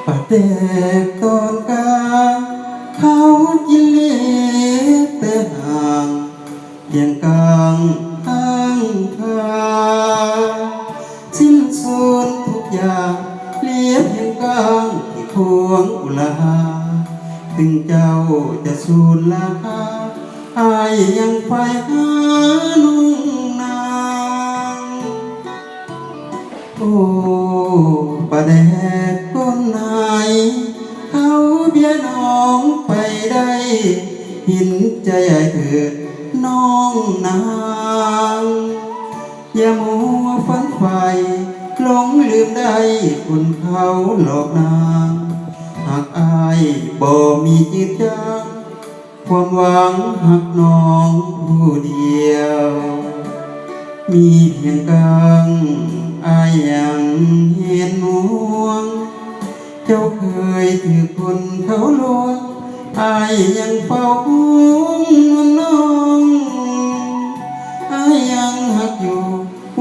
ปะเด็กตอนกลางเขายินเล่แต่ห่างเพียงกลางข้างทางสิ้นสุดทุกอย่างเหลือเพียงกลางที่พวงอุลาถึงเจ้าจะสูญราคาอายยังไฟหานุ่งนางโอ้ประแดกคนไหนเขาเบี้ยน้องไปได้หินใจใหญ่เถิดน้องนางอย่ามัวฝันใฝ่หลงลืมได้คนเขาหลอกนางหากอายบ่มีจืดจางความหวังหักน้องผู้เดียวมีเพียงกลางอายยังเห็นห่วงเจ้าเคยถือคนเขาลวงอายยังเฝ้าห่วงน้องอายยังหักอยู่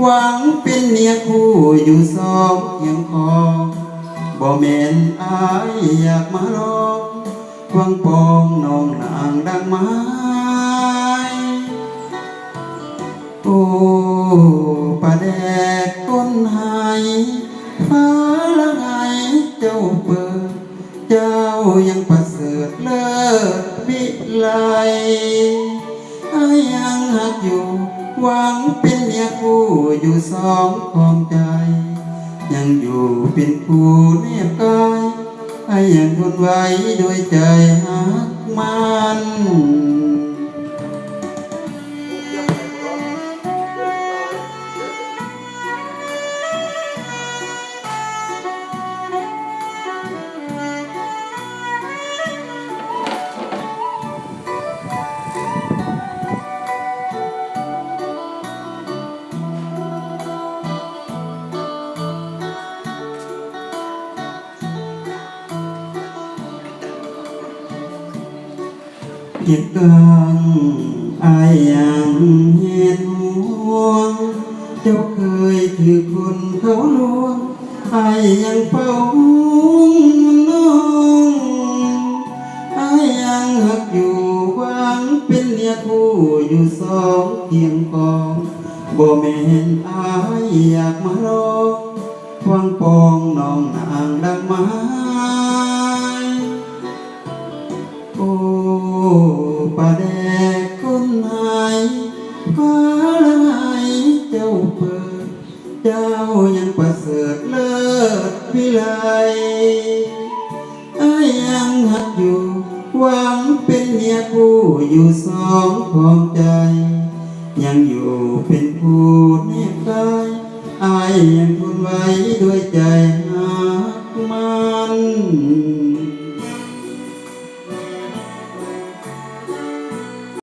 หวังเป็นเมียคู่อยู่สองเคียงคอบ่แม่นอายอยากมาลองควงปองน้องนางดังไม้โอ้ประแดกคนหายฟ้าละไงเจ้าเปิดเจ้ายังประเสริฐเลิศวิไลอายยังหักอยู่หวังเป็นเมียคู่อยู่สองของใจยังอยู่เป็นคู่เนียบกายอายยังทนไว้ด้วยใจหักมันเพียงกลางอายยังเห็นห่วงเจ้าเคยถือคนเขาลวงอายยังเฝ้าห่วงน้องอายยังหักอยู่หวังเป็นเมียคู่อยู่สองเคียงกองบ่แม่นอายอยากมาลองควงปองน้องนางดังไม้โอ้ประแดกคนหายฟ้าละไงเจ้าเปิดเจ้ายังประเสริฐเลิศวิไลอายยังหักอยู่หวังเป็นเมียคู่อยู่สองของใจยังอยู่เป็นคู่แนบกายอายยังทนไว้ด้วยใจ